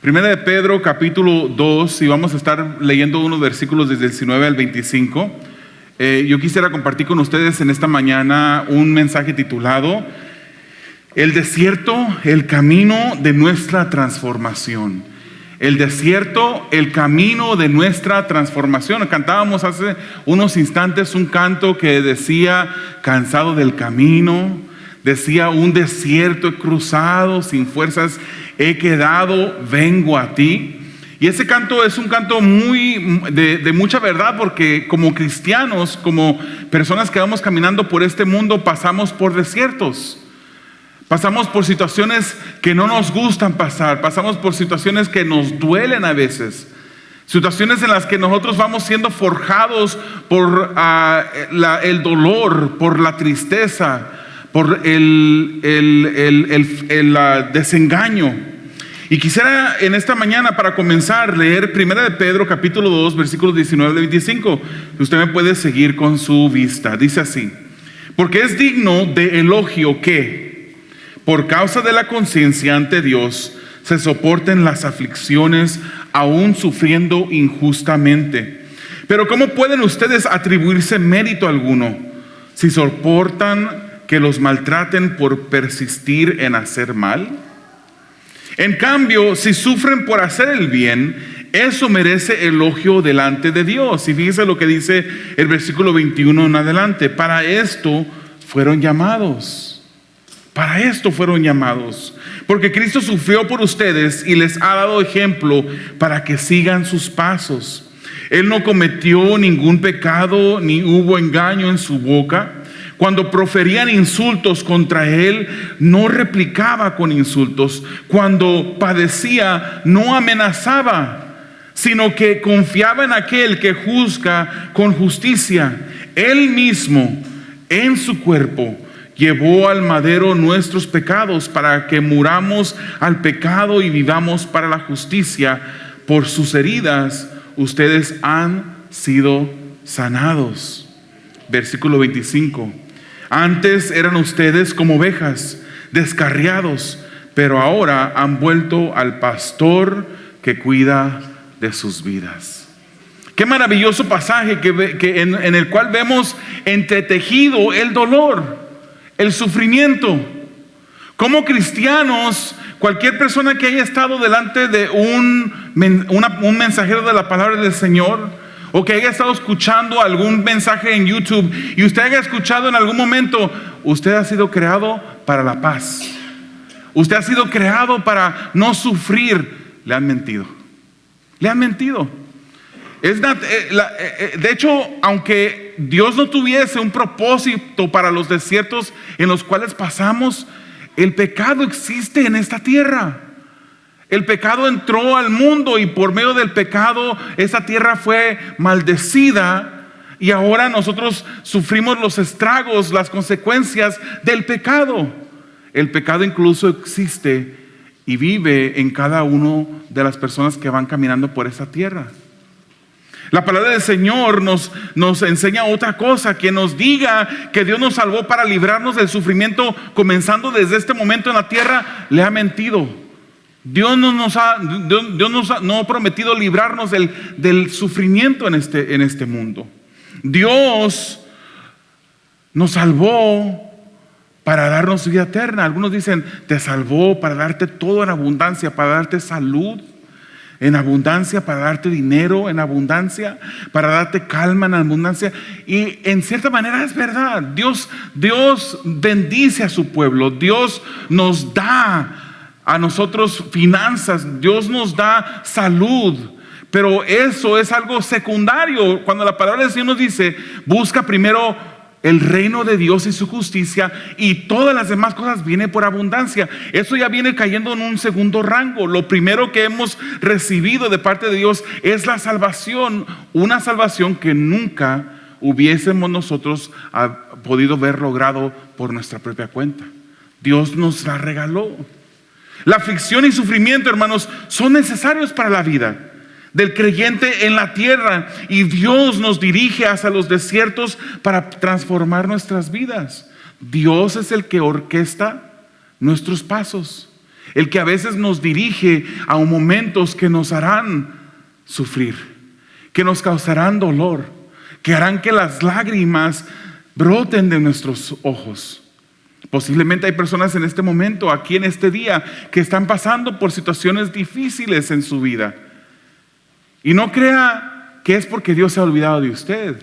Primera de Pedro, capítulo 2, y vamos a estar leyendo unos versículos desde el 19 al 25. Yo quisiera compartir con ustedes en esta mañana un mensaje titulado El desierto, el camino de nuestra transformación. El desierto, el camino de nuestra transformación. Cantábamos hace unos instantes un canto que decía: cansado del camino, decía: un desierto he cruzado, sin fuerzas he quedado, vengo a ti. Y ese canto es un canto muy de mucha verdad, porque como cristianos, como personas que vamos caminando por este mundo, pasamos por desiertos. Pasamos por situaciones que no nos gustan pasar, pasamos por situaciones que nos duelen a veces, situaciones en las que nosotros vamos siendo forjados por el dolor, por la tristeza, por el desengaño. Y quisiera en esta mañana, para comenzar, leer Primera de Pedro capítulo 2 versículos 19 al 25. Usted me puede seguir con su vista. Dice así: porque es digno de elogio que, por causa de la conciencia ante Dios, se soporten las aflicciones, aún sufriendo injustamente. Pero ¿cómo pueden ustedes atribuirse mérito alguno si soportan que los maltraten por persistir en hacer mal? En cambio, si sufren por hacer el bien, eso merece elogio delante de Dios. Y fíjese lo que dice el versículo 21 en adelante: para esto fueron llamados. Para esto fueron llamados, porque Cristo sufrió por ustedes y les ha dado ejemplo para que sigan sus pasos. Él no cometió ningún pecado, ni hubo engaño en su boca. Cuando proferían insultos contra él, no replicaba con insultos. Cuando padecía, no amenazaba, sino que confiaba en aquel que juzga con justicia. Él mismo, en su cuerpo, llevó al madero nuestros pecados, para que muramos al pecado y vivamos para la justicia. Por sus heridas ustedes han sido sanados. Versículo 25: antes eran ustedes como ovejas, descarriados, pero ahora han vuelto al pastor que cuida de sus vidas. Qué maravilloso pasaje en el cual vemos entretejido el dolor, el sufrimiento. Como cristianos, cualquier persona que haya estado delante de un mensajero de la palabra del Señor, o que haya estado escuchando algún mensaje en YouTube y usted haya escuchado en algún momento: usted ha sido creado para la paz, usted ha sido creado para no sufrir, le han mentido. Le han mentido. De hecho, aunque Dios no tuviese un propósito para los desiertos en los cuales pasamos, el pecado existe en esta tierra. El pecado entró al mundo y por medio del pecado esa tierra fue maldecida, y ahora nosotros sufrimos los estragos, las consecuencias del pecado. El pecado incluso existe y vive en cada una de las personas que van caminando por esa tierra. La palabra del Señor nos enseña otra cosa: que nos diga que Dios nos salvó para librarnos del sufrimiento comenzando desde este momento en la tierra, le ha mentido. Dios no ha prometido librarnos del sufrimiento en este mundo. Dios nos salvó para darnos vida eterna. Algunos dicen: te salvó para darte todo en abundancia, para darte salud en abundancia, para darte dinero en abundancia, para darte calma en abundancia. Y en cierta manera es verdad. Dios bendice a su pueblo. Dios nos da a nosotros finanzas, Dios nos da salud, pero eso es algo secundario. Cuando la palabra del Señor nos dice: busca primero el reino de Dios y su justicia, y todas las demás cosas vienen por abundancia. Eso ya viene cayendo en un segundo rango. Lo primero que hemos recibido de parte de Dios es la salvación, una salvación que nunca hubiésemos nosotros podido ver logrado por nuestra propia cuenta. Dios nos la regaló. La aflicción y sufrimiento, hermanos, son necesarios para la vida del creyente en la tierra, y Dios nos dirige hacia los desiertos para transformar nuestras vidas. Dios es el que orquesta nuestros pasos. el que a veces nos dirige a momentos que nos harán sufrir, que nos causarán dolor, que harán que las lágrimas broten de nuestros ojos. Posiblemente hay personas en este momento, aquí en este día, que están pasando por situaciones difíciles en su vida. Y no crea que es porque Dios se ha olvidado de usted.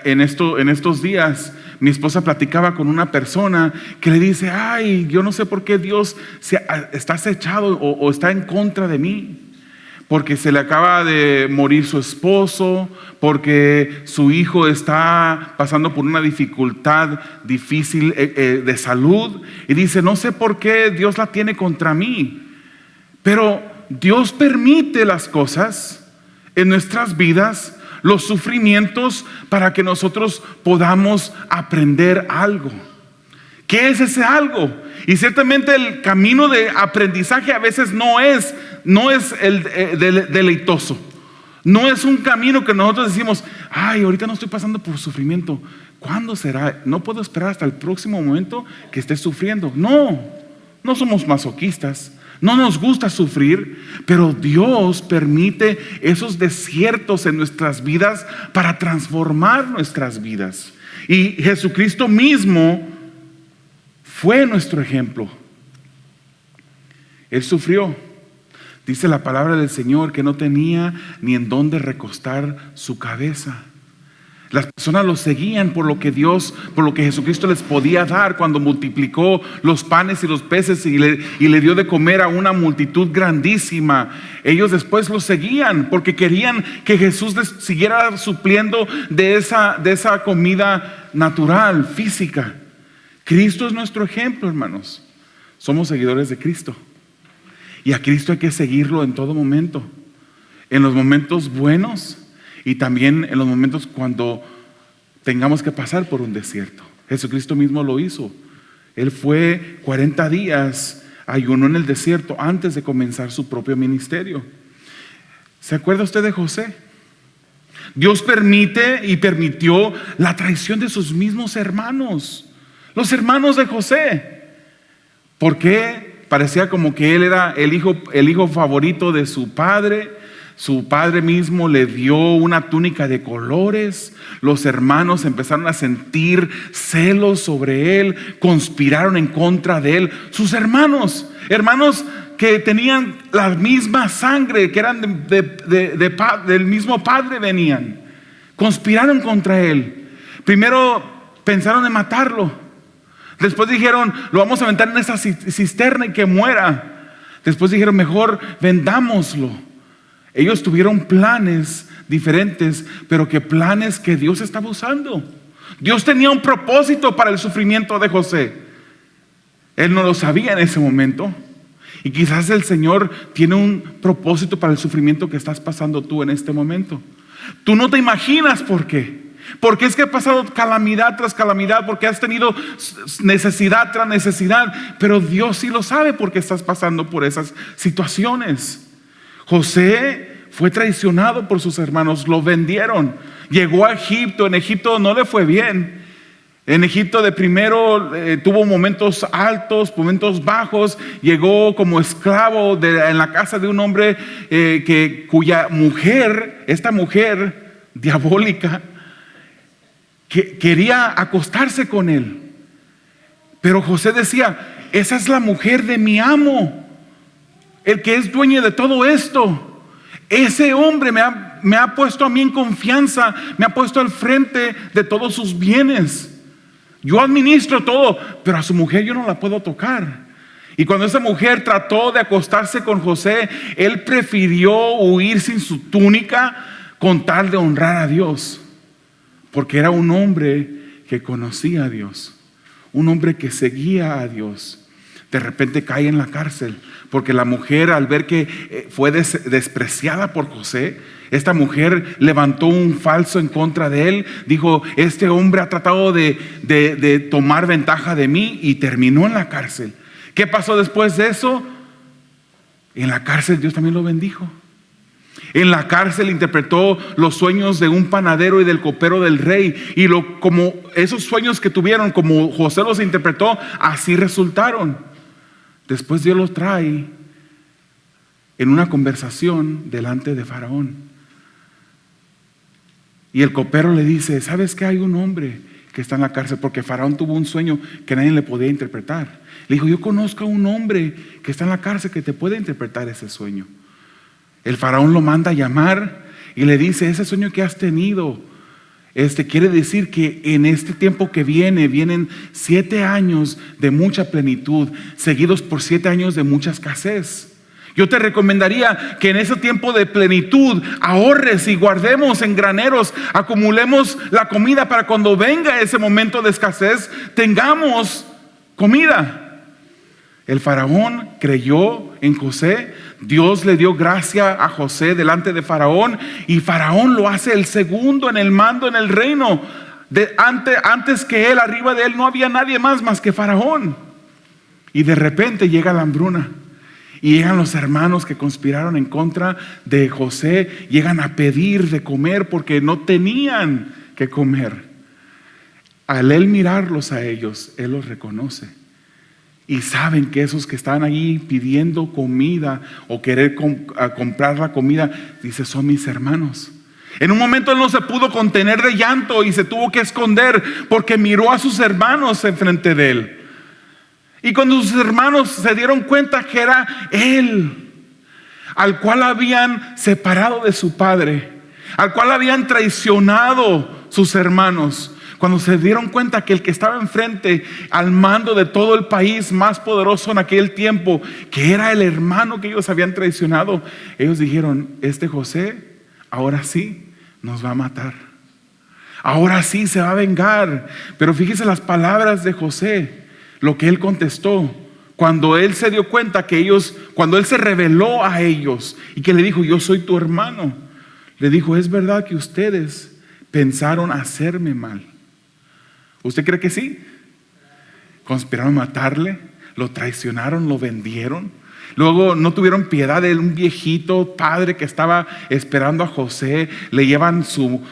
En estos días, mi esposa platicaba con una persona que le dice: ay, yo no sé por qué Dios está acechado o está en contra de mí. Porque se le acaba de morir su esposo, porque su hijo está pasando por una dificultad difícil de salud. Y dice: no sé por qué Dios la tiene contra mí. Pero Dios permite las cosas en nuestras vidas, los sufrimientos, para que nosotros podamos aprender algo. ¿Qué es ese algo? Y ciertamente el camino de aprendizaje a veces no es el deleitoso. No es un camino que nosotros decimos: ay, ahorita no estoy pasando por sufrimiento. ¿Cuándo será? No puedo esperar hasta el próximo momento que esté sufriendo. No somos masoquistas. No nos gusta sufrir, pero Dios permite esos desiertos en nuestras vidas para transformar nuestras vidas. Y Jesucristo mismo fue nuestro ejemplo. Él sufrió. Dice la palabra del Señor que no tenía ni en dónde recostar su cabeza. Las personas lo seguían por lo que Jesucristo les podía dar cuando multiplicó los panes y los peces y le dio de comer a una multitud grandísima. Ellos después lo seguían porque querían que Jesús les siguiera supliendo de esa comida natural, física. Cristo es nuestro ejemplo, hermanos. Somos seguidores de Cristo. Y a Cristo hay que seguirlo en todo momento. En los momentos buenos y también en los momentos cuando tengamos que pasar por un desierto. Jesucristo mismo lo hizo. Él fue 40 días, ayunó en el desierto antes de comenzar su propio ministerio. ¿Se acuerda usted de José? Dios permite y permitió la traición de sus mismos hermanos. Los hermanos de José. ¿Por qué? Parecía como que él era el hijo favorito de su padre. Su padre mismo le dio una túnica de colores. Los hermanos empezaron a sentir celos sobre él, conspiraron en contra de él. Sus hermanos que tenían la misma sangre, que eran del mismo padre, venían, conspiraron contra él. Primero pensaron en matarlo. Después dijeron: lo vamos a aventar en esa cisterna y que muera. Después dijeron: mejor vendámoslo. Ellos tuvieron planes diferentes, pero que planes que Dios estaba usando. Dios tenía un propósito para el sufrimiento de José. Él no lo sabía en ese momento. Y quizás el Señor tiene un propósito para el sufrimiento que estás pasando tú en este momento. Tú no te imaginas por qué. Porque es que ha pasado calamidad tras calamidad, porque has tenido necesidad tras necesidad, pero Dios sí lo sabe porque estás pasando por esas situaciones. José fue traicionado por sus hermanos, lo vendieron, llegó a Egipto. En Egipto no le fue bien. En Egipto de primero tuvo momentos altos, momentos bajos. Llegó como esclavo en la casa de un hombre cuya mujer, esta mujer diabólica, que quería acostarse con él. Pero José decía: esa es la mujer de mi amo, el que es dueño de todo esto. Ese hombre me ha puesto a mí en confianza, me ha puesto al frente de todos sus bienes. Yo administro todo, pero a su mujer yo no la puedo tocar. Y cuando esa mujer trató de acostarse con José, él prefirió huir sin su túnica con tal de honrar a Dios. Porque era un hombre que conocía a Dios, un hombre que seguía a Dios. De repente cae en la cárcel, porque la mujer, al ver que fue despreciada por José, esta mujer levantó un falso en contra de él. Dijo: este hombre ha tratado de tomar ventaja de mí, y terminó en la cárcel. ¿Qué pasó después de eso? En la cárcel Dios también lo bendijo. En la cárcel interpretó los sueños de un panadero y del copero del rey. Y como esos sueños que tuvieron, como José los interpretó, así resultaron. Después Dios los trae en una conversación delante de Faraón. Y el copero le dice: ¿sabes qué? Hay un hombre que está en la cárcel, porque Faraón tuvo un sueño que nadie le podía interpretar. Le dijo: yo conozco a un hombre que está en la cárcel que te puede interpretar ese sueño. El Faraón lo manda a llamar y le dice: ese sueño que has tenido, quiere decir que en este tiempo que vienen 7 años de mucha plenitud, seguidos por 7 años de mucha escasez. Yo te recomendaría que en ese tiempo de plenitud ahorres y guardemos en graneros, acumulemos la comida para cuando venga ese momento de escasez, tengamos comida. El Faraón creyó en José. Dios le dio gracia a José delante de Faraón, y Faraón lo hace el segundo en el mando en el reino. Antes que él, arriba de él, no había nadie más que Faraón. Y de repente llega la hambruna. Y llegan los hermanos que conspiraron en contra de José, llegan a pedir de comer porque no tenían que comer. Al él mirarlos a ellos, él los reconoce. Y saben que esos que estaban allí pidiendo comida o querer comprar la comida, dice: son mis hermanos. En un momento él no se pudo contener de llanto y se tuvo que esconder porque miró a sus hermanos enfrente de él. Y cuando sus hermanos se dieron cuenta que era él, al cual habían separado de su padre, al cual habían traicionado sus hermanos, cuando se dieron cuenta que el que estaba enfrente al mando de todo el país más poderoso en aquel tiempo, que era el hermano que ellos habían traicionado, ellos dijeron: este José ahora sí nos va a matar, ahora sí se va a vengar. Pero fíjese las palabras de José, lo que él contestó cuando él se dio cuenta que ellos, cuando él se reveló a ellos y que le dijo: yo soy tu hermano. Le dijo: es verdad que ustedes pensaron hacerme mal. ¿Usted cree que sí? Conspiraron a matarle, lo traicionaron, lo vendieron. Luego no tuvieron piedad de un viejito padre que estaba esperando a José. Le llevan su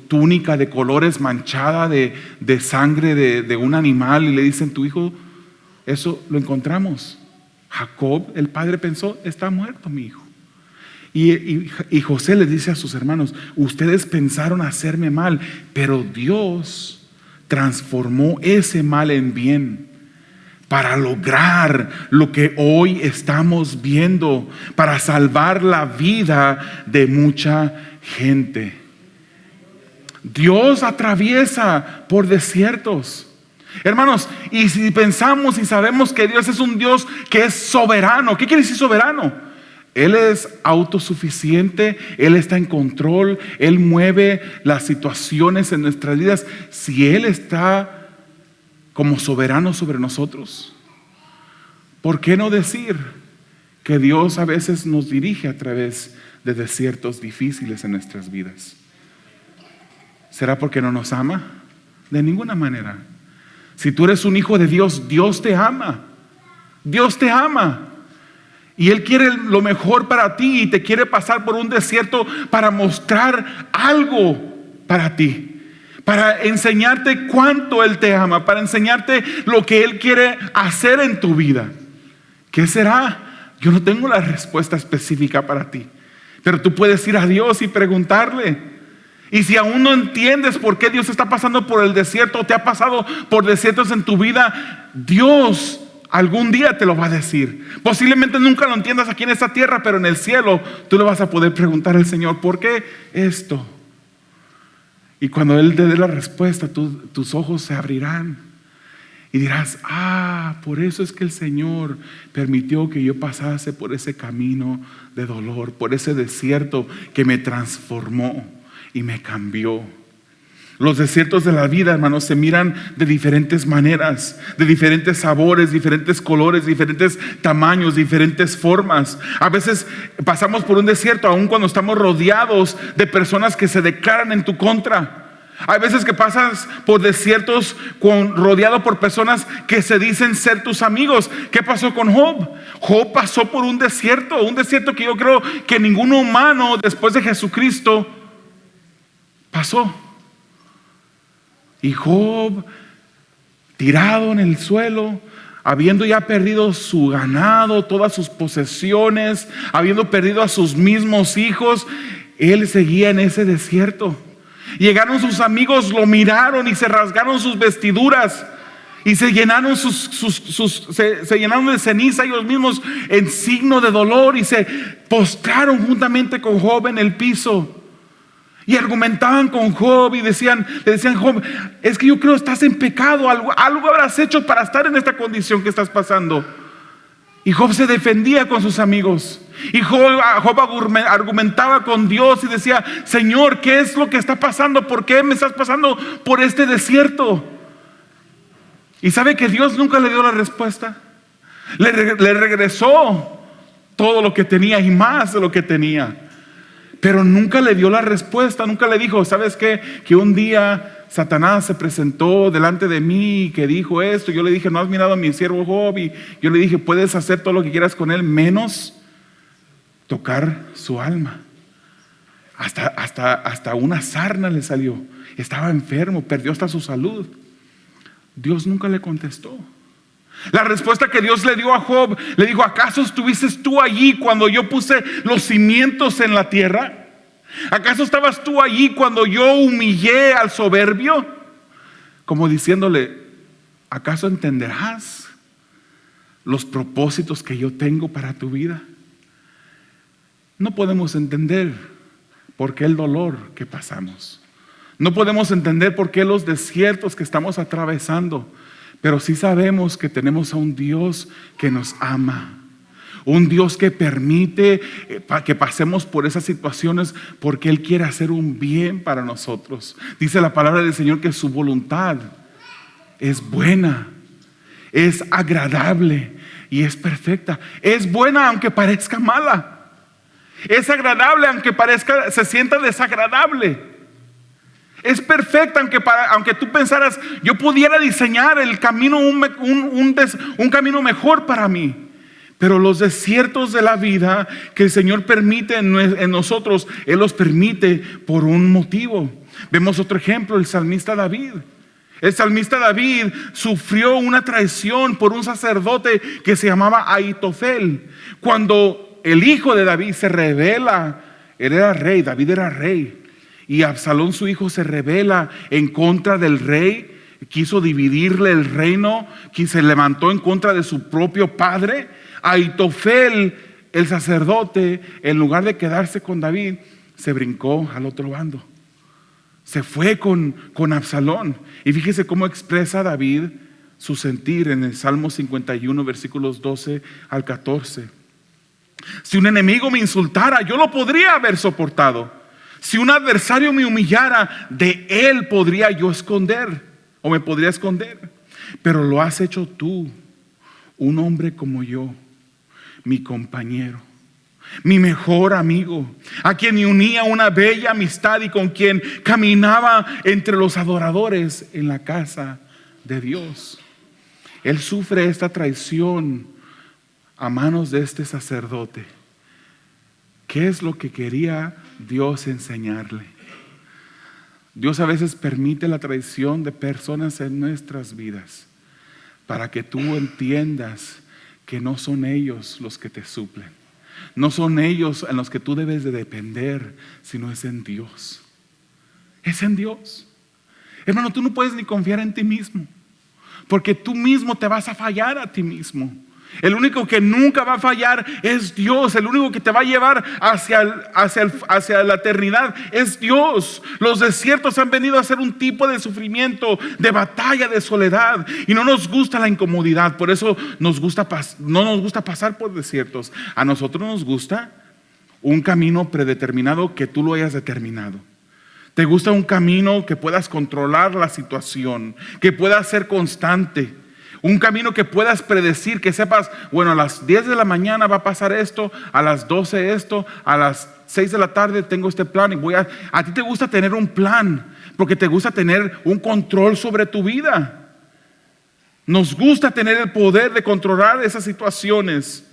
túnica de colores manchada de sangre de un animal y le dicen: tu hijo, eso lo encontramos. Jacob, el padre, pensó: está muerto mi hijo. Y José le dice a sus hermanos: ustedes pensaron hacerme mal, pero Dios transformó ese mal en bien para lograr lo que hoy estamos viendo, para salvar la vida de mucha gente. Dios atraviesa por desiertos, hermanos, y si pensamos y sabemos que Dios es un Dios que es soberano. ¿Qué quiere decir soberano? Él es autosuficiente, Él está en control, Él mueve las situaciones en nuestras vidas. Si Él está como soberano sobre nosotros, ¿por qué no decir que Dios a veces nos dirige a través de desiertos difíciles en nuestras vidas? ¿Será porque no nos ama? De ninguna manera. Si tú eres un hijo de Dios, Dios te ama. Dios te ama. Y Él quiere lo mejor para ti y te quiere pasar por un desierto para mostrar algo para ti, para enseñarte cuánto Él te ama, para enseñarte lo que Él quiere hacer en tu vida. ¿Qué será? Yo no tengo la respuesta específica para ti, pero tú puedes ir a Dios y preguntarle. Y si aún no entiendes por qué Dios está pasando por el desierto, o te ha pasado por desiertos en tu vida, Dios algún día te lo va a decir. Posiblemente nunca lo entiendas aquí en esta tierra, pero en el cielo tú le vas a poder preguntar al Señor: ¿por qué esto? Y cuando Él te dé la respuesta, tus ojos se abrirán y dirás: por eso es que el Señor permitió que yo pasase por ese camino de dolor, por ese desierto que me transformó y me cambió. Los desiertos de la vida, hermanos, se miran de diferentes maneras, de diferentes sabores, diferentes colores, diferentes tamaños, diferentes formas. A veces pasamos por un desierto aun cuando estamos rodeados de personas que se declaran en tu contra. Hay veces que pasas por desiertos rodeado por personas que se dicen ser tus amigos. ¿Qué pasó con Job? Job pasó por un desierto que yo creo que ningún humano después de Jesucristo pasó. Y Job, tirado en el suelo, habiendo ya perdido su ganado, todas sus posesiones, habiendo perdido a sus mismos hijos, él seguía en ese desierto. Llegaron sus amigos, lo miraron y se rasgaron sus vestiduras y se llenaron se llenaron de ceniza ellos mismos en signo de dolor, y se postraron juntamente con Job en el piso. Y argumentaban con Job y le decían: Job, es que yo creo que estás en pecado, algo habrás hecho para estar en esta condición que estás pasando. Y Job se defendía con sus amigos. Y Job argumentaba con Dios y decía: Señor, ¿qué es lo que está pasando? ¿Por qué me estás pasando por este desierto? Y sabe que Dios nunca le dio la respuesta. Le regresó todo lo que tenía y más de lo que tenía. Pero nunca le dio la respuesta, nunca le dijo: ¿sabes qué? Que un día Satanás se presentó delante de mí y que dijo esto. Yo le dije: ¿no has mirado a mi siervo Job? Y yo le dije: puedes hacer todo lo que quieras con él, menos tocar su alma. Hasta una sarna le salió. Estaba enfermo, perdió hasta su salud. Dios nunca le contestó. La respuesta que Dios le dio a Job, le dijo: ¿acaso estuviste tú allí cuando yo puse los cimientos en la tierra? ¿Acaso estabas tú allí cuando yo humillé al soberbio? Como diciéndole: ¿acaso entenderás los propósitos que yo tengo para tu vida? No podemos entender por qué el dolor que pasamos. No podemos entender por qué los desiertos que estamos atravesando. Pero sí sabemos que tenemos a un Dios que nos ama. Un Dios que permite que pasemos por esas situaciones porque Él quiere hacer un bien para nosotros. Dice la palabra del Señor que su voluntad es buena, es agradable y es perfecta. Es buena aunque parezca mala. Es agradable aunque se sienta desagradable. Es perfecta aunque tú pensaras: yo pudiera diseñar el camino, un camino mejor para mí. Pero los desiertos de la vida que el Señor permite en nosotros, Él los permite por un motivo. Vemos otro ejemplo, el salmista David. El salmista David sufrió una traición por un sacerdote que se llamaba Ahitofel. Cuando el hijo de David se rebela, él era rey, David era rey. Y Absalón, su hijo, se rebela en contra del rey, quiso dividirle el reino, que se levantó en contra de su propio padre. Ahitofel, el sacerdote, en lugar de quedarse con David, se brincó al otro bando. Se fue con Absalón. Y fíjese cómo expresa David su sentir en el Salmo 51, versículos 12 al 14. Si un enemigo me insultara, yo lo podría haber soportado. Si un adversario me humillara, de él podría yo esconder, o me podría esconder. Pero lo has hecho tú, un hombre como yo, mi compañero, mi mejor amigo, a quien me unía una bella amistad y con quien caminaba entre los adoradores en la casa de Dios. Él sufre esta traición a manos de este sacerdote. ¿Qué es lo que quería Dios enseñarle? Dios a veces permite la traición de personas en nuestras vidas para que tú entiendas que no son ellos los que te suplen. No son ellos en los que tú debes de depender, sino es en Dios. Es en Dios. Hermano, tú no puedes ni confiar en ti mismo, porque tú mismo te vas a fallar a ti mismo. El único que nunca va a fallar es Dios. El único que te va a llevar hacia la eternidad es Dios. Los desiertos han venido a ser un tipo de sufrimiento, de batalla, de soledad. Y no nos gusta la incomodidad. Por eso no nos gusta pasar por desiertos. A nosotros nos gusta un camino predeterminado que tú lo hayas determinado. Te gusta un camino que puedas controlar la situación, que pueda ser constante. Un camino que puedas predecir, que sepas, bueno, a las 10 de la mañana va a pasar esto, a las 12 esto, a las 6 de la tarde tengo este plan y a ti te gusta tener un plan, porque te gusta tener un control sobre tu vida. Nos gusta tener el poder de controlar esas situaciones.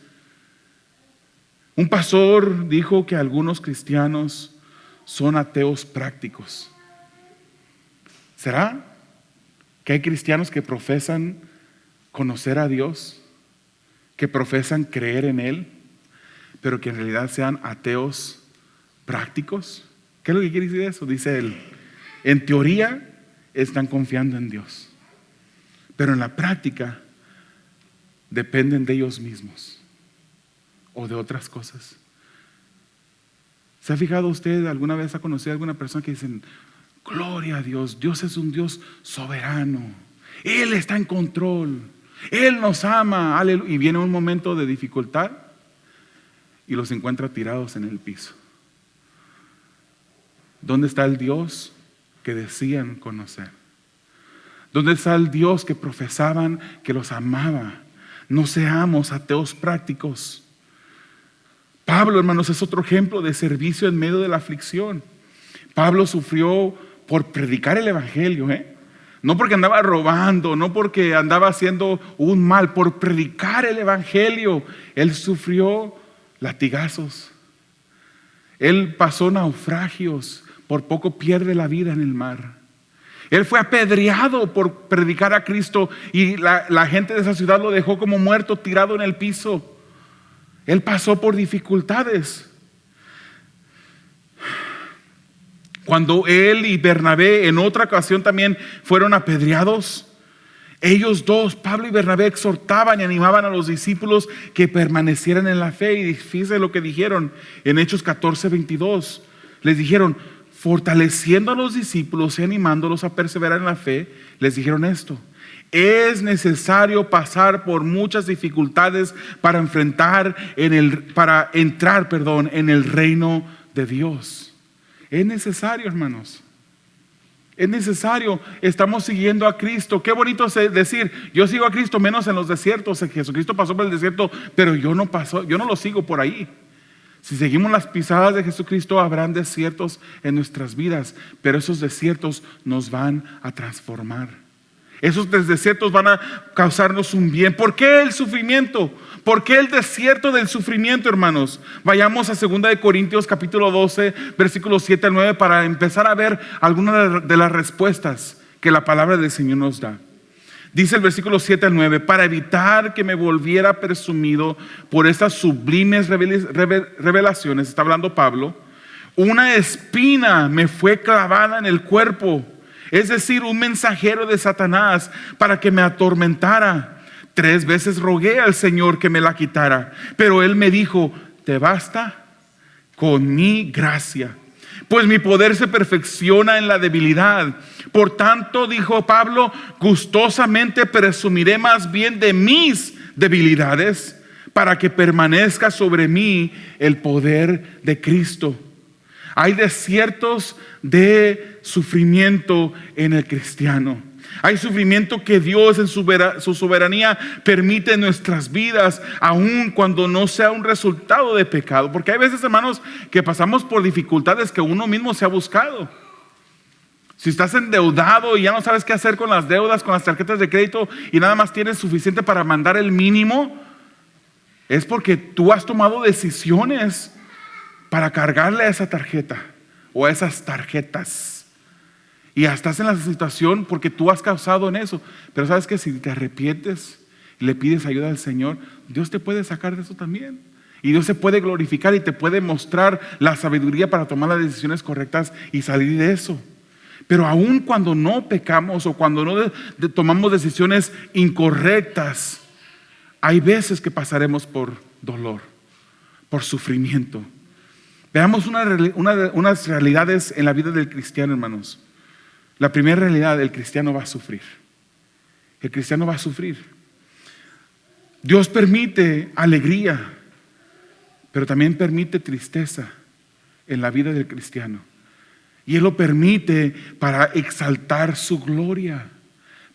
Un pastor dijo que algunos cristianos son ateos prácticos. ¿Será que hay cristianos que profesan conocer a Dios, que profesan creer en Él, pero que en realidad sean ateos prácticos? ¿Qué es lo que quiere decir eso? Dice él, en teoría están confiando en Dios, pero en la práctica dependen de ellos mismos o de otras cosas. ¿Se ha fijado usted, alguna vez ha conocido a alguna persona que dicen, gloria a Dios, Dios es un Dios soberano, Él está en control, Él nos ama, aleluya? Y viene un momento de dificultad y los encuentra tirados en el piso. ¿Dónde está el Dios que decían conocer? ¿Dónde está el Dios que profesaban que los amaba? No seamos ateos prácticos. Pablo, hermanos, es otro ejemplo de servicio en medio de la aflicción. Pablo sufrió por predicar el evangelio, no porque andaba robando, no porque andaba haciendo un mal, por predicar el evangelio. Él sufrió latigazos, él pasó naufragios, por poco pierde la vida en el mar. Él fue apedreado por predicar a Cristo y la gente de esa ciudad lo dejó como muerto, tirado en el piso. Él pasó por dificultades. Cuando él y Bernabé en otra ocasión también fueron apedreados, ellos dos, Pablo y Bernabé, exhortaban y animaban a los discípulos que permanecieran en la fe. Y fíjense lo que dijeron en Hechos 14:22. Les dijeron, fortaleciendo a los discípulos y animándolos a perseverar en la fe, les dijeron esto: es necesario pasar por muchas dificultades para entrar en el reino de Dios. Es necesario, hermanos. Es necesario. Estamos siguiendo a Cristo. Qué bonito es decir, yo sigo a Cristo menos en los desiertos. Jesucristo pasó por el desierto, pero yo no lo sigo por ahí. Si seguimos las pisadas de Jesucristo, habrán desiertos en nuestras vidas, pero esos desiertos nos van a transformar. Esos desiertos van a causarnos un bien. ¿Por qué el sufrimiento? ¿Por qué el desierto del sufrimiento, hermanos? Vayamos a 2 Corintios capítulo 12, versículos 7 al 9 para empezar a ver algunas de las respuestas que la palabra del Señor nos da. Dice el versículo 7 al 9, para evitar que me volviera presumido por estas sublimes revelaciones, está hablando Pablo, una espina me fue clavada en el cuerpo, es decir, un mensajero de Satanás para que me atormentara. 3 veces rogué al Señor que me la quitara, pero Él me dijo, te basta con mi gracia, pues mi poder se perfecciona en la debilidad. Por tanto, dijo Pablo, gustosamente presumiré más bien de mis debilidades, para que permanezca sobre mí el poder de Cristo. Hay desiertos de sufrimiento en el cristiano. Hay sufrimiento que Dios en su soberanía permite en nuestras vidas, aun cuando no sea un resultado de pecado. Porque hay veces, hermanos, que pasamos por dificultades que uno mismo se ha buscado. Si estás endeudado y ya no sabes qué hacer con las deudas, con las tarjetas de crédito, y nada más tienes suficiente para mandar el mínimo, es porque tú has tomado decisiones para cargarle a esa tarjeta o a esas tarjetas. Y ya estás en la situación porque tú has causado en eso. Pero sabes que si te arrepientes y le pides ayuda al Señor, Dios te puede sacar de eso también. Y Dios se puede glorificar y te puede mostrar la sabiduría para tomar las decisiones correctas y salir de eso. Pero aun cuando no pecamos o cuando no tomamos decisiones incorrectas, hay veces que pasaremos por dolor, por sufrimiento. Veamos unas realidades en la vida del cristiano, hermanos. La primera realidad, el cristiano va a sufrir. El cristiano va a sufrir. Dios permite alegría, pero también permite tristeza en la vida del cristiano. Y Él lo permite para exaltar su gloria,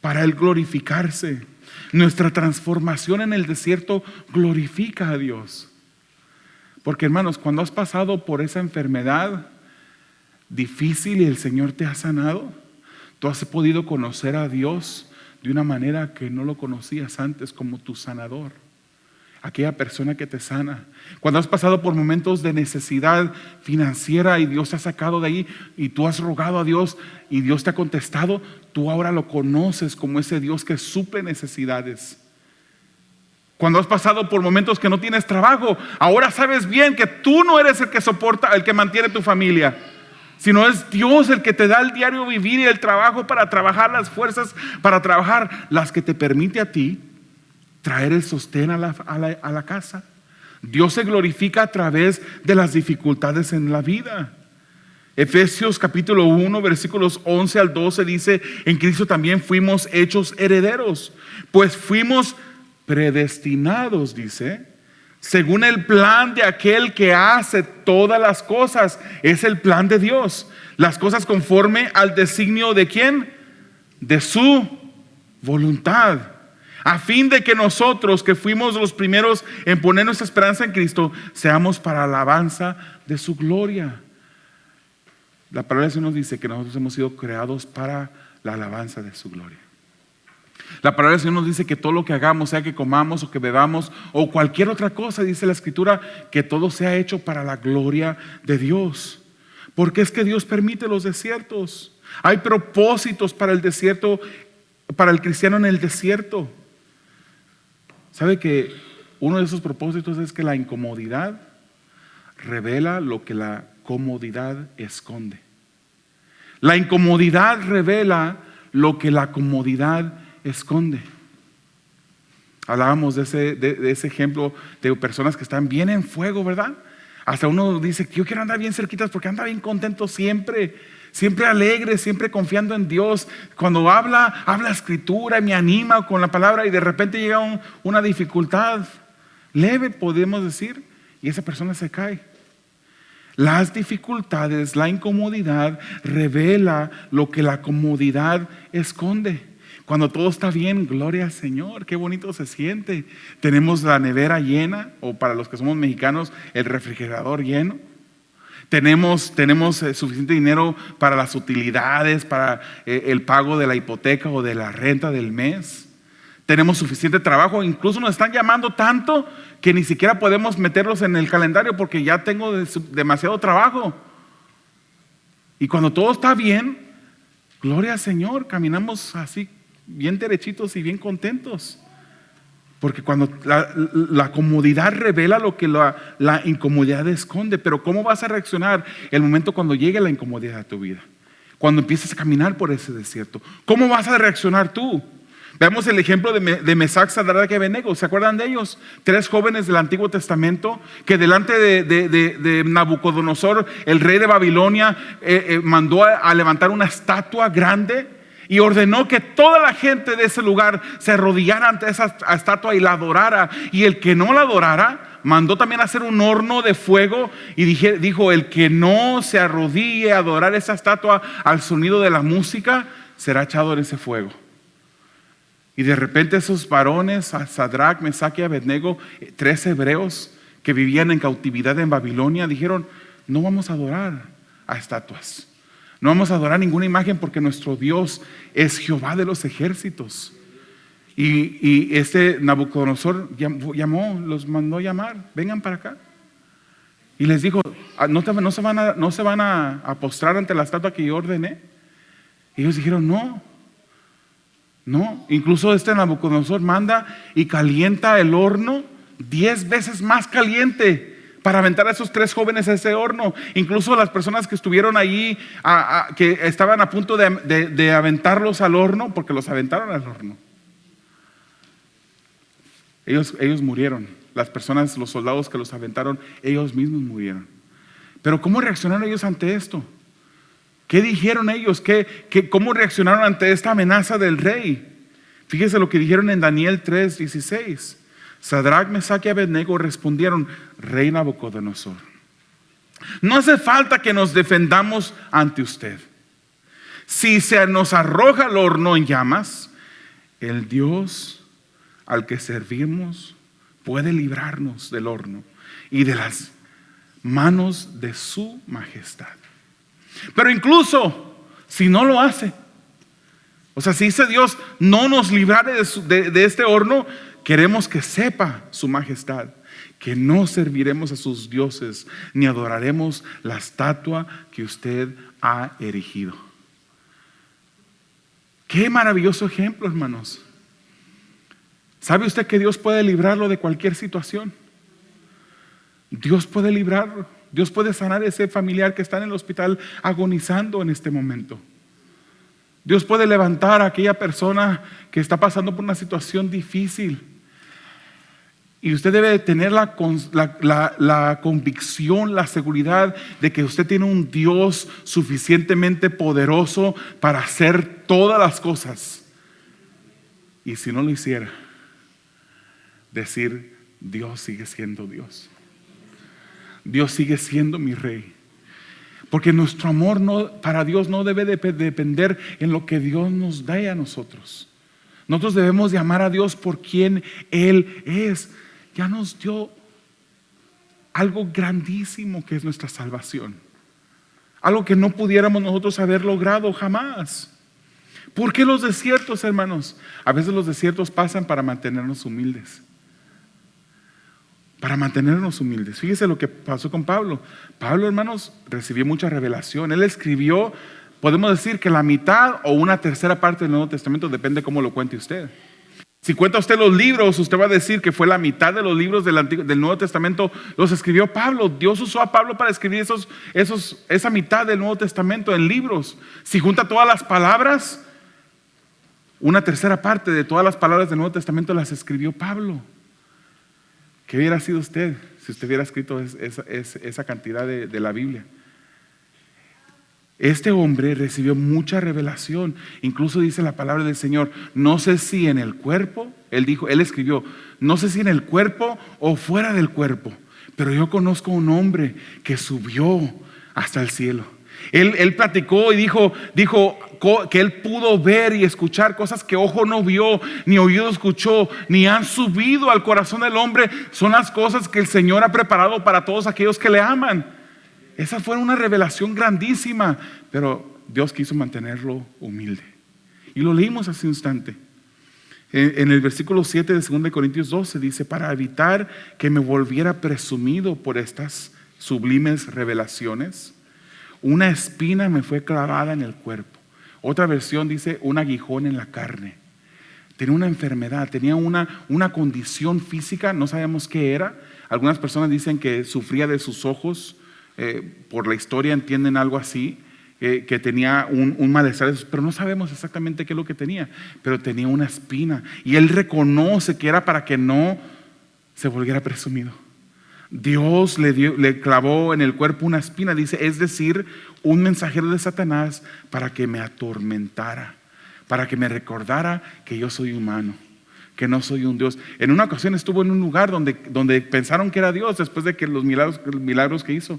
para Él glorificarse. Nuestra transformación en el desierto glorifica a Dios. Porque hermanos, cuando has pasado por esa enfermedad difícil y el Señor te ha sanado, tú has podido conocer a Dios de una manera que no lo conocías antes, como tu sanador, aquella persona que te sana. Cuando has pasado por momentos de necesidad financiera y Dios te ha sacado de ahí y tú has rogado a Dios y Dios te ha contestado, tú ahora lo conoces como ese Dios que suple necesidades. Cuando has pasado por momentos que no tienes trabajo, ahora sabes bien que tú no eres el que soporta, el que mantiene tu familia, sino es Dios el que te da el diario vivir y el trabajo para trabajar, las fuerzas para trabajar, las que te permite a ti traer el sostén a la casa. Dios se glorifica a través de las dificultades en la vida. Efesios capítulo 1 versículos 11 al 12 dice: en Cristo también fuimos hechos herederos, pues fuimos predestinados, dice, según el plan de aquel que hace todas las cosas. Es el plan de Dios, las cosas conforme al designio de ¿quién? De su voluntad, a fin de que nosotros, que fuimos los primeros en poner nuestra esperanza en Cristo, seamos para alabanza de su gloria. La palabra del Señor nos dice que nosotros hemos sido creados para la alabanza de su gloria. La palabra del Señor nos dice que todo lo que hagamos, sea que comamos o que bebamos o cualquier otra cosa, dice la Escritura, que todo sea hecho para la gloria de Dios. Porque es que Dios permite los desiertos. Hay propósitos para el desierto, para el cristiano en el desierto. ¿Sabe que uno de esos propósitos es que la incomodidad revela lo que la comodidad esconde? La incomodidad revela lo que la comodidad esconde. Hablábamos de ese ejemplo de personas que están bien en fuego, ¿verdad? Hasta uno dice: yo quiero andar bien cerquitas porque anda bien contento siempre, siempre alegre, siempre confiando en Dios. Cuando habla escritura y me anima con la palabra, y de repente llega una dificultad leve, podemos decir, y esa persona se cae. Las dificultades, la incomodidad revela lo que la comodidad esconde. Cuando todo está bien, gloria al Señor, qué bonito se siente. Tenemos la nevera llena, o para los que somos mexicanos, el refrigerador lleno. Tenemos suficiente dinero para las utilidades, para el pago de la hipoteca o de la renta del mes. Tenemos suficiente trabajo, incluso nos están llamando tanto que ni siquiera podemos meterlos en el calendario porque ya tengo demasiado trabajo. Y cuando todo está bien, gloria al Señor, caminamos así bien derechitos y bien contentos. Porque cuando la comodidad revela lo que la incomodidad esconde. Pero ¿cómo vas a reaccionar el momento cuando llegue la incomodidad a tu vida? Cuando empieces a caminar por ese desierto, ¿cómo vas a reaccionar tú? Veamos el ejemplo de Mesac, Sadrac y Abednego. ¿Se acuerdan de ellos? 3 jóvenes del Antiguo Testamento que delante de Nabucodonosor, el rey de Babilonia, mandó a levantar una estatua grande y ordenó que toda la gente de ese lugar se arrodillara ante esa estatua y la adorara. Y el que no la adorara, mandó también a hacer un horno de fuego y dijo: el que no se arrodille a adorar esa estatua al sonido de la música, será echado en ese fuego. Y de repente esos varones, Sadrac, Mesac y Abednego, 3 hebreos que vivían en cautividad en Babilonia, dijeron: no vamos a adorar a estatuas, no vamos a adorar ninguna imagen, porque nuestro Dios es Jehová de los ejércitos. Y este Nabucodonosor los mandó llamar: vengan para acá. Y les dijo: no se van a postrar ante la estatua que yo ordené. Y ellos dijeron: no. Incluso este Nabucodonosor manda y calienta el horno 10 veces más caliente para aventar a esos 3 jóvenes a ese horno. Incluso las personas que estuvieron allí, que estaban a punto de aventarlos al horno, porque los aventaron al horno, ellos murieron. Las personas, los soldados que los aventaron, ellos mismos murieron. Pero ¿cómo reaccionaron ellos ante esto? ¿Qué dijeron ellos? ¿Cómo reaccionaron ante esta amenaza del rey? Fíjese lo que dijeron en Daniel 3:16. Sadrac, Mesac y Abednego respondieron: rey Nabucodonosor, no hace falta que nos defendamos ante usted. Si se nos arroja el horno en llamas, el Dios al que servimos puede librarnos del horno y de las manos de su majestad. Pero incluso si no lo hace, o sea, si dice Dios, no nos librare de este horno, queremos que sepa su majestad que no serviremos a sus dioses ni adoraremos la estatua que usted ha erigido. Qué maravilloso ejemplo, hermanos. ¿Sabe usted que Dios puede librarlo de cualquier situación? Dios puede librarlo. Dios puede sanar a ese familiar que está en el hospital agonizando en este momento. Dios puede levantar a aquella persona que está pasando por una situación difícil. Y usted debe tener la convicción, la seguridad de que usted tiene un Dios suficientemente poderoso para hacer todas las cosas. Y si no lo hiciera, decir, Dios sigue siendo Dios. Dios sigue siendo mi Rey. Porque nuestro amor para Dios no debe depender en lo que Dios nos dé a nosotros. Nosotros debemos de amar a Dios por quien Él es. Ya nos dio algo grandísimo que es nuestra salvación. Algo que no pudiéramos nosotros haber logrado jamás. ¿Por qué los desiertos, hermanos? A veces los desiertos pasan para mantenernos humildes. Para mantenernos humildes. Fíjese lo que pasó con Pablo. Pablo, hermanos, recibió mucha revelación. Él escribió, podemos decir que la mitad o una tercera parte del Nuevo Testamento, depende cómo lo cuente usted. Si cuenta usted los libros, usted va a decir que fue la mitad de los libros del Nuevo Testamento los escribió Pablo. Dios usó a Pablo para escribir esa mitad del Nuevo Testamento en libros. Si junta todas las palabras, una tercera parte de todas las palabras del Nuevo Testamento las escribió Pablo. ¿Qué hubiera sido usted si usted hubiera escrito esa cantidad de la Biblia? Este hombre recibió mucha revelación. Incluso dice la palabra del Señor, no sé si en el cuerpo, él escribió, no sé si en el cuerpo o fuera del cuerpo, pero yo conozco un hombre que subió hasta el cielo. Él platicó y dijo que él pudo ver y escuchar cosas que ojo no vio, ni oído escuchó, ni han subido al corazón del hombre. Son las cosas que el Señor ha preparado para todos aquellos que le aman. Esa fue una revelación grandísima, pero Dios quiso mantenerlo humilde. Y lo leímos hace un instante. En el versículo 7 de 2 Corintios 12 dice, para evitar que me volviera presumido por estas sublimes revelaciones, una espina me fue clavada en el cuerpo. Otra versión dice, un aguijón en la carne. Tenía una enfermedad, tenía una condición física, no sabemos qué era. Algunas personas dicen que sufría de sus ojos. Por la historia entienden algo así, que tenía un malestar, pero no sabemos exactamente qué es lo que tenía, pero tenía una espina y él reconoce que era para que no se volviera presumido. Dios le clavó en el cuerpo una espina, dice, es decir, un mensajero de Satanás para que me atormentara, para que me recordara que yo soy humano, que no soy un Dios. En una ocasión estuvo en un lugar donde pensaron que era Dios después de que los milagros que hizo.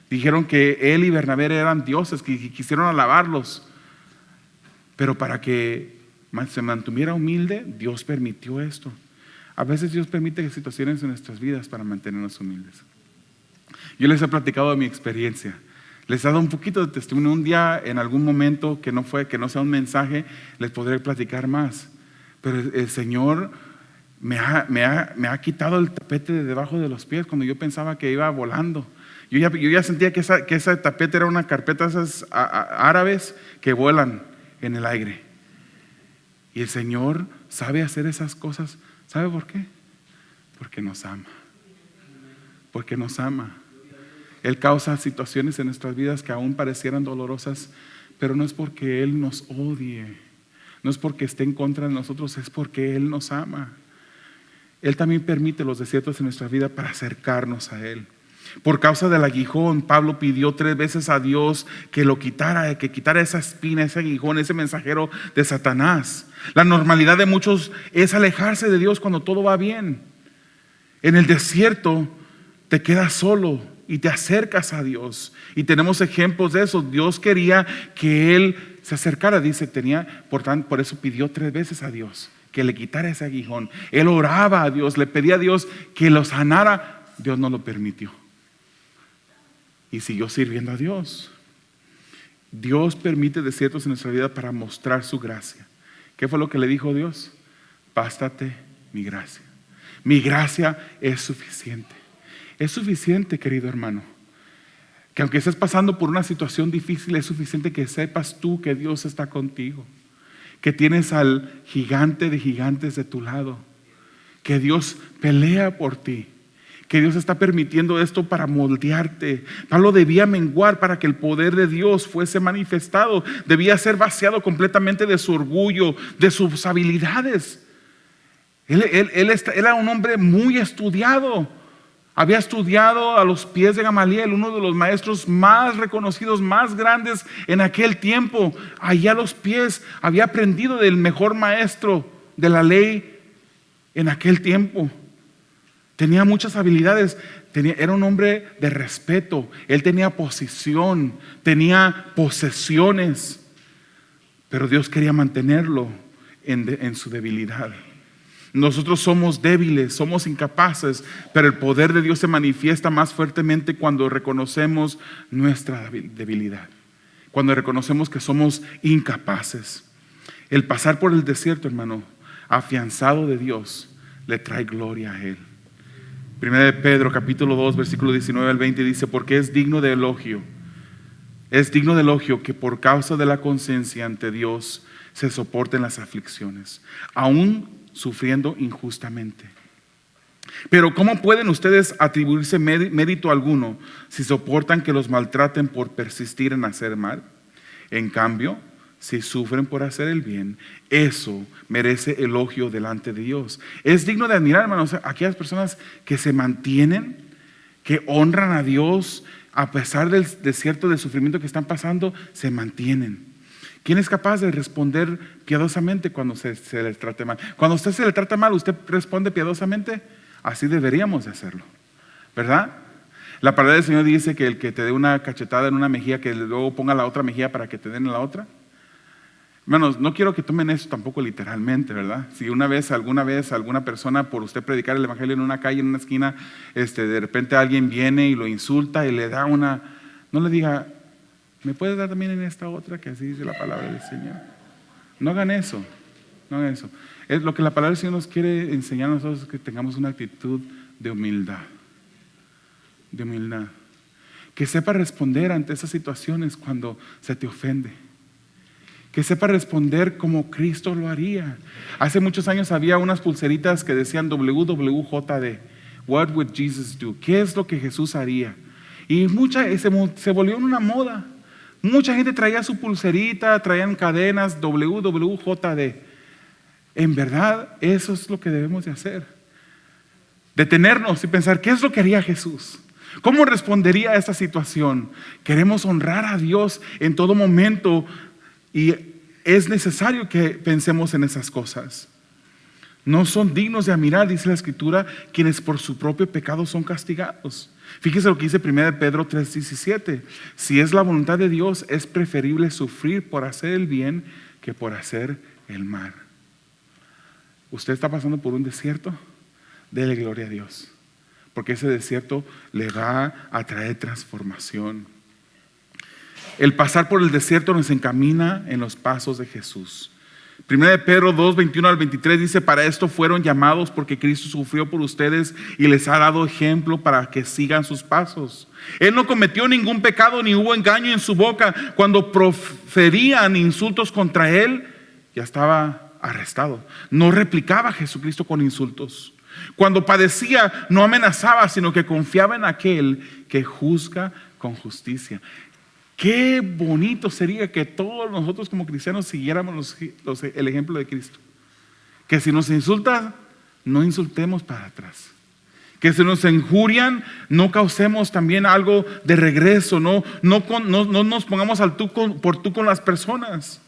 Dijeron que él y Bernabé eran dioses, que quisieron alabarlos. Pero para que se mantuviera humilde, Dios permitió esto. A veces Dios permite situaciones en nuestras vidas para mantenernos humildes. Yo les he platicado de mi experiencia. Les he dado un poquito de testimonio. Un día, en algún momento que no sea un mensaje, les podré platicar más. Pero el Señor me ha quitado el tapete de debajo de los pies cuando yo pensaba que iba volando. Yo ya sentía que esa tapete era una carpeta esas árabes que vuelan en el aire. Y el Señor sabe hacer esas cosas. ¿Sabe por qué? Porque nos ama. Porque nos ama. Él causa situaciones en nuestras vidas que aún parecieran dolorosas, pero no es porque Él nos odie, no es porque esté en contra de nosotros, es porque Él nos ama. Él también permite los desiertos en nuestra vida para acercarnos a Él. Por causa del aguijón, Pablo pidió 3 veces a Dios que lo quitara, que quitara esa espina, ese aguijón, ese mensajero de Satanás. La normalidad de muchos es alejarse de Dios cuando todo va bien. En el desierto te quedas solo y te acercas a Dios. Y tenemos ejemplos de eso. Dios quería que Él se acercara, dice, por eso pidió 3 veces a Dios que le quitara ese aguijón. Él oraba a Dios, le pedía a Dios que lo sanara. Dios no lo permitió. Y siguió sirviendo a Dios. Dios permite desiertos en nuestra vida para mostrar su gracia. ¿Qué fue lo que le dijo Dios? Bástate mi gracia. Mi gracia es suficiente. Es suficiente, querido hermano, que aunque estés pasando por una situación difícil, es suficiente que sepas tú que Dios está contigo, que tienes al gigante de gigantes de tu lado, que Dios pelea por ti, que Dios está permitiendo esto para moldearte. Pablo debía menguar para que el poder de Dios fuese manifestado. Debía ser vaciado completamente de su orgullo, de sus habilidades. Él era un hombre muy estudiado. Había estudiado a los pies de Gamaliel, uno de los maestros más reconocidos, más grandes en aquel tiempo. Allá a los pies había aprendido del mejor maestro de la ley en aquel tiempo. Tenía muchas habilidades, era un hombre de respeto. Él tenía posición, tenía posesiones, pero Dios quería mantenerlo en su debilidad. Nosotros somos débiles, somos incapaces, pero el poder de Dios se manifiesta más fuertemente cuando reconocemos nuestra debilidad, cuando reconocemos que somos incapaces. El pasar por el desierto, hermano, afianzado de Dios, le trae gloria a Él. Primera de Pedro, capítulo 2, versículo 19 al 20 dice: porque es digno de elogio que por causa de la conciencia ante Dios se soporten las aflicciones, aún sufriendo injustamente. Pero ¿cómo pueden ustedes atribuirse mérito alguno si soportan que los maltraten por persistir en hacer mal? En cambio, si sufren por hacer el bien, eso merece elogio delante de Dios. Es digno de admirar, hermanos, aquellas personas que se mantienen, que honran a Dios a pesar del desierto, del sufrimiento que están pasando, se mantienen. ¿Quién es capaz de responder piadosamente cuando se les trate mal? Cuando a usted se le trata mal, ¿usted responde piadosamente? Así deberíamos de hacerlo, ¿verdad? La palabra del Señor dice que el que te dé una cachetada en una mejilla, que luego ponga la otra mejilla para que te den en la otra. Hermanos, no quiero que tomen eso tampoco literalmente, ¿verdad? Si alguna vez alguna persona, por usted predicar el evangelio en una calle, en una esquina, de repente alguien viene y lo insulta y le da una, no le diga: ¿me puedes dar también en esta otra? Que así dice la palabra del Señor. No hagan eso, no hagan eso. Es lo que la palabra del Señor nos quiere enseñar a nosotros, es que tengamos una actitud de humildad. De humildad. Que sepa responder ante esas situaciones cuando se te ofende. Que sepa responder como Cristo lo haría. Hace muchos años había unas pulseritas que decían WWJD. What would Jesus do? ¿Qué es lo que Jesús haría? Y se volvió una moda. Mucha gente traía su pulserita, traían cadenas WWJD. En verdad, eso es lo que debemos de hacer. Detenernos y pensar: ¿qué es lo que haría Jesús? ¿Cómo respondería a esta situación? Queremos honrar a Dios en todo momento y es necesario que pensemos en esas cosas. No son dignos de admirar, dice la Escritura, quienes por su propio pecado son castigados. Fíjese lo que dice 1 Pedro 3:17. Si es la voluntad de Dios, es preferible sufrir por hacer el bien que por hacer el mal. ¿Usted está pasando por un desierto? Dele gloria a Dios, porque ese desierto le va a traer transformación. El pasar por el desierto nos encamina en los pasos de Jesús. 1 Pedro 2, 21 al 23 dice: para esto fueron llamados, porque Cristo sufrió por ustedes y les ha dado ejemplo para que sigan sus pasos. Él no cometió ningún pecado, ni hubo engaño en su boca. Cuando proferían insultos contra él, ya estaba arrestado. No replicaba a Jesucristo con insultos. Cuando padecía, no amenazaba, sino que confiaba en aquel que juzga con justicia. Qué bonito sería que todos nosotros como cristianos siguiéramos el ejemplo de Cristo. Que si nos insultan, no insultemos para atrás. Que si nos injurian, no causemos también algo de regreso. No nos pongamos al tú por tú con las personas.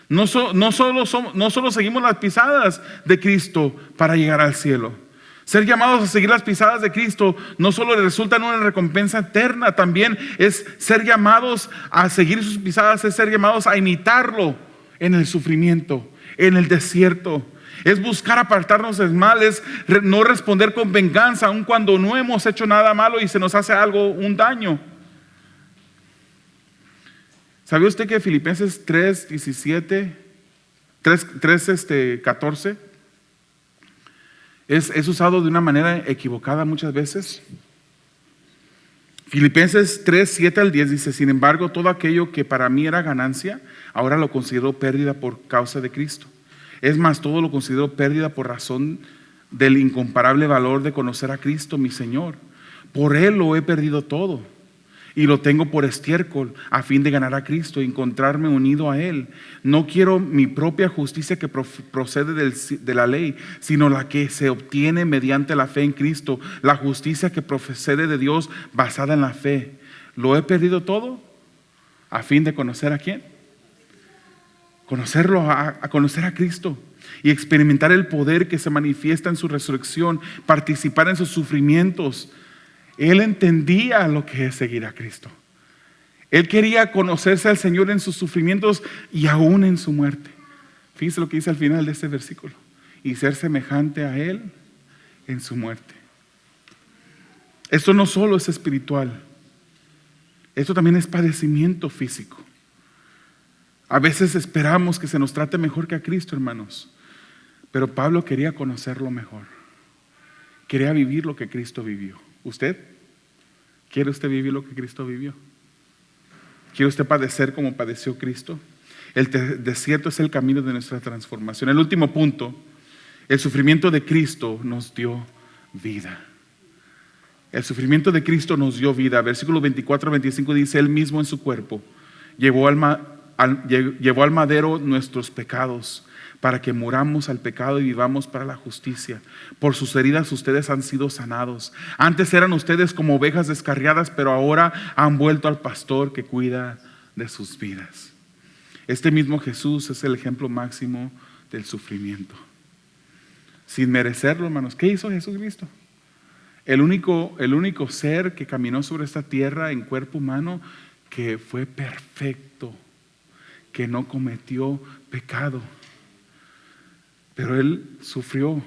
No solo seguimos las pisadas de Cristo para llegar al cielo. Ser llamados a seguir las pisadas de Cristo no solo resulta en una recompensa eterna, también es ser llamados a seguir sus pisadas, es ser llamados a imitarlo en el sufrimiento, en el desierto. Es buscar apartarnos del mal, es no responder con venganza, aun cuando no hemos hecho nada malo y se nos hace un daño. ¿Sabía usted que Filipenses 14 es usado de una manera equivocada muchas veces? Filipenses 3:7-10 dice: sin embargo, todo aquello que para mí era ganancia, ahora lo considero pérdida por causa de Cristo. Es más, todo lo considero pérdida por razón del incomparable valor de conocer a Cristo, mi Señor. Por Él lo he perdido todo y lo tengo por estiércol a fin de ganar a Cristo y encontrarme unido a Él. No quiero mi propia justicia que procede de la ley, sino la que se obtiene mediante la fe en Cristo, la justicia que procede de Dios basada en la fe. Lo he perdido todo a fin de conocer a ¿quién? Conocerlo, a conocer a Cristo y experimentar el poder que se manifiesta en su resurrección, participar en sus sufrimientos. Él entendía lo que es seguir a Cristo. Él quería conocerse al Señor en sus sufrimientos y aún en su muerte. Fíjese lo que dice al final de este versículo: y ser semejante a Él en su muerte. Esto no solo es espiritual, esto también es padecimiento físico. A veces esperamos que se nos trate mejor que a Cristo, hermanos. Pero Pablo quería conocerlo mejor. Quería vivir lo que Cristo vivió. ¿Usted? ¿Quiere usted vivir lo que Cristo vivió? ¿Quiere usted padecer como padeció Cristo? El desierto es el camino de nuestra transformación. El último punto: el sufrimiento de Cristo nos dio vida. El sufrimiento de Cristo nos dio vida. Versículo 24-25 dice: Él mismo en su cuerpo llevó al madero nuestros pecados, para que muramos al pecado y vivamos para la justicia. Por sus heridas ustedes han sido sanados. Antes eran ustedes como ovejas descarriadas, pero ahora han vuelto al pastor que cuida de sus vidas. Este mismo Jesús es el ejemplo máximo del sufrimiento. Sin merecerlo, hermanos. ¿Qué hizo Jesucristo? El único ser que caminó sobre esta tierra en cuerpo humano, que fue perfecto, que no cometió pecado. Pero Él sufrió.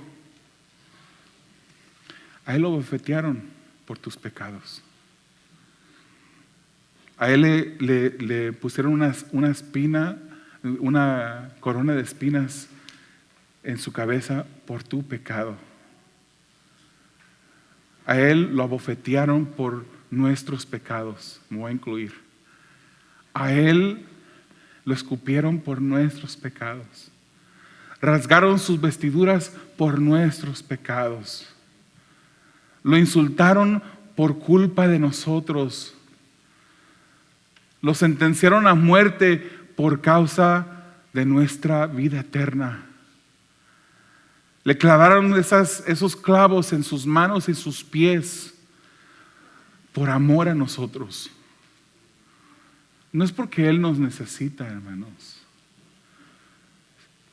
A Él lo bofetearon por tus pecados. A Él le pusieron una espina, una corona de espinas en su cabeza por tu pecado. A Él lo abofetearon por nuestros pecados. Me voy a incluir. A Él lo escupieron por nuestros pecados. Rasgaron sus vestiduras por nuestros pecados. Lo insultaron por culpa de nosotros. Lo sentenciaron a muerte por causa de nuestra vida eterna. Le clavaron esos clavos en sus manos y sus pies por amor a nosotros. No es porque Él nos necesita, hermanos.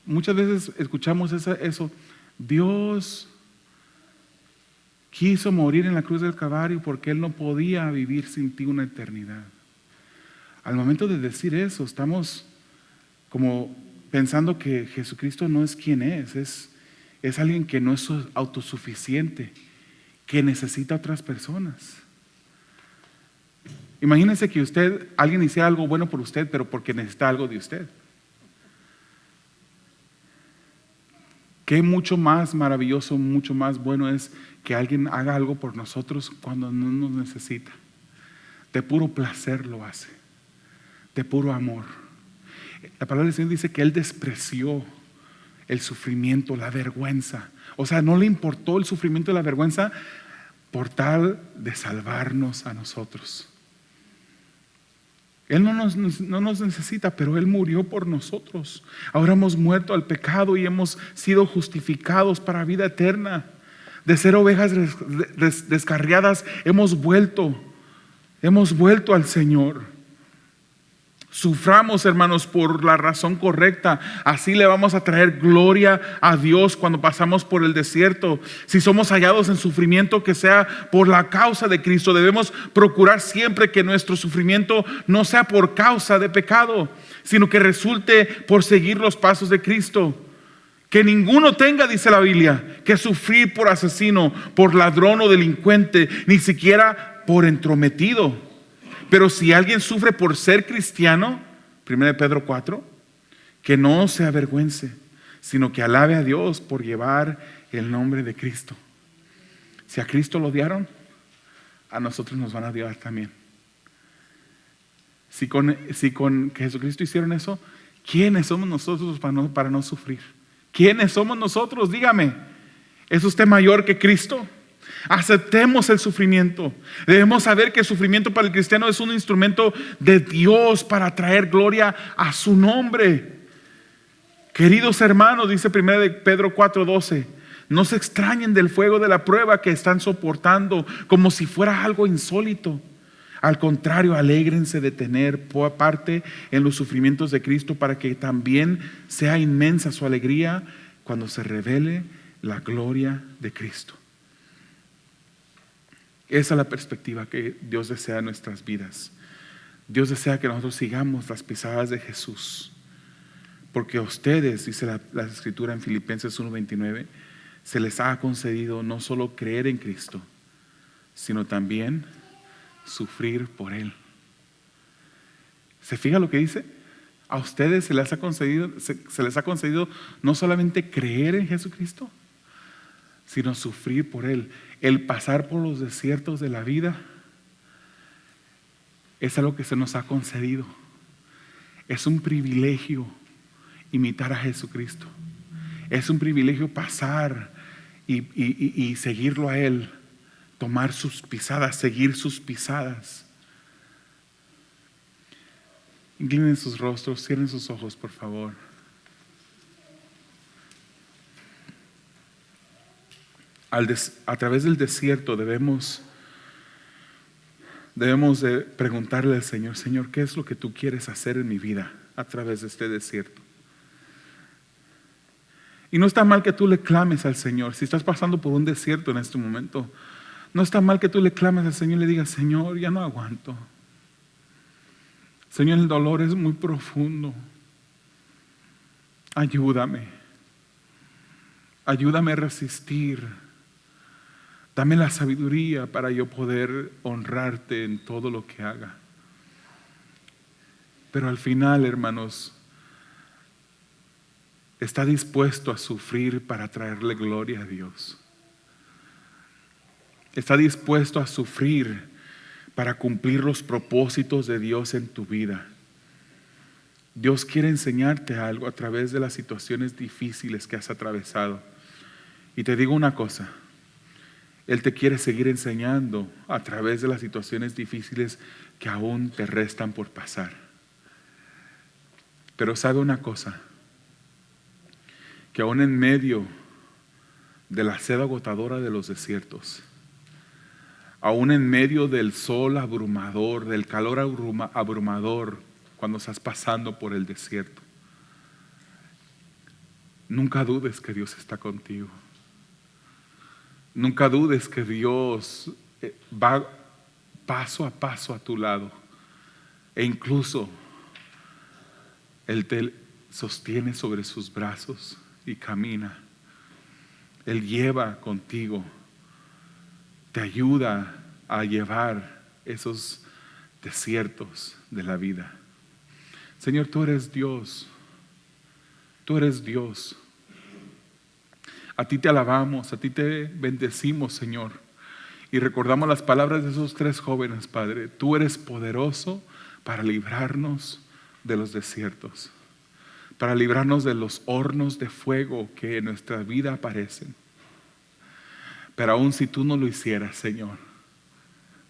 Muchas veces escuchamos eso. Dios quiso morir en la cruz del Calvario porque Él no podía vivir sin ti una eternidad. Al momento de decir eso, estamos como pensando que Jesucristo no es quien es alguien que no es autosuficiente, que necesita a otras personas. Imagínense que alguien hiciera algo bueno por usted, pero porque necesita algo de usted. Qué mucho más maravilloso, mucho más bueno es que alguien haga algo por nosotros cuando no nos necesita. De puro placer lo hace, de puro amor. La palabra del Señor dice que Él despreció el sufrimiento, la vergüenza. O sea, no le importó el sufrimiento y la vergüenza por tal de salvarnos a nosotros. Él no nos necesita, pero Él murió por nosotros. Ahora hemos muerto al pecado y hemos sido justificados para vida eterna. De ser ovejas descarriadas, hemos vuelto al Señor. Suframos, hermanos, por la razón correcta. Así le vamos a traer gloria a Dios cuando pasamos por el desierto. Si somos hallados en sufrimiento, que sea por la causa de Cristo. Debemos procurar siempre que nuestro sufrimiento no sea por causa de pecado, sino que resulte por seguir los pasos de Cristo. Que ninguno tenga, dice la Biblia, que sufrir por asesino, por ladrón o delincuente, ni siquiera por entrometido. Pero si alguien sufre por ser cristiano, 1 Pedro 4, que no se avergüence, sino que alabe a Dios por llevar el nombre de Cristo. Si a Cristo lo odiaron, a nosotros nos van a odiar también. Si con Jesucristo hicieron eso, ¿quiénes somos nosotros para no sufrir? ¿Quiénes somos nosotros? Dígame, ¿es usted mayor que Cristo? Aceptemos el sufrimiento. Debemos saber que el sufrimiento para el cristiano es un instrumento de Dios para traer gloria a su nombre. Queridos hermanos, dice 1 Pedro 4:12, no se extrañen del fuego de la prueba que están soportando como si fuera algo insólito. Al contrario, alégrense de tener parte en los sufrimientos de Cristo, para que también sea inmensa su alegría cuando se revele la gloria de Cristo. Esa es la perspectiva que Dios desea en nuestras vidas. Dios desea que nosotros sigamos las pisadas de Jesús, porque a ustedes, dice la Escritura en Filipenses 1:29, se les ha concedido no solo creer en Cristo, sino también sufrir por Él. ¿Se fija lo que dice? A ustedes se les ha concedido no solamente creer en Jesucristo, sino sufrir por Él. El pasar por los desiertos de la vida es algo que se nos ha concedido. Es un privilegio imitar a Jesucristo. Es un privilegio pasar y seguirlo a Él. Tomar sus pisadas, seguir sus pisadas. Inclinen sus rostros, cierren sus ojos, por favor. A través del desierto debemos de preguntarle al Señor: Señor, ¿qué es lo que tú quieres hacer en mi vida a través de este desierto? Y no está mal que tú le clames al Señor. Si estás pasando por un desierto en este momento, no está mal que tú le clames al Señor y le digas: Señor, ya no aguanto. Señor, el dolor es muy profundo. Ayúdame. Ayúdame a resistir. Dame la sabiduría para yo poder honrarte en todo lo que haga. Pero al final, hermanos, está dispuesto a sufrir para traerle gloria a Dios. Está dispuesto a sufrir para cumplir los propósitos de Dios en tu vida. Dios quiere enseñarte algo a través de las situaciones difíciles que has atravesado. Y te digo una cosa: Él te quiere seguir enseñando a través de las situaciones difíciles que aún te restan por pasar. Pero sabe una cosa, que aún en medio de la sed agotadora de los desiertos, aún en medio del sol abrumador, del calor abrumador, cuando estás pasando por el desierto, nunca dudes que Dios está contigo. Nunca dudes que Dios va paso a paso a tu lado, e incluso Él te sostiene sobre sus brazos y camina. Él lleva contigo, te ayuda a llevar esos desiertos de la vida. Señor, tú eres Dios. Tú eres Dios. A ti te alabamos, a ti te bendecimos, Señor. Y recordamos las palabras de esos 3 jóvenes, Padre. Tú eres poderoso para librarnos de los desiertos, para librarnos de los hornos de fuego que en nuestra vida aparecen. Pero aun si tú no lo hicieras, Señor,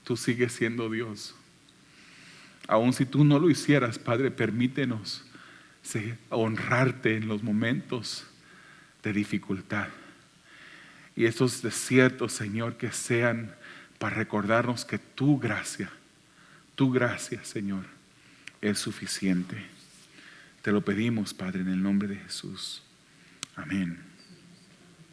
tú sigues siendo Dios. Aun si tú no lo hicieras, Padre, permítenos honrarte en los momentos de dificultad. Y estos desiertos, Señor, que sean para recordarnos que tu gracia, Señor, es suficiente. Te lo pedimos, Padre, en el nombre de Jesús. Amén.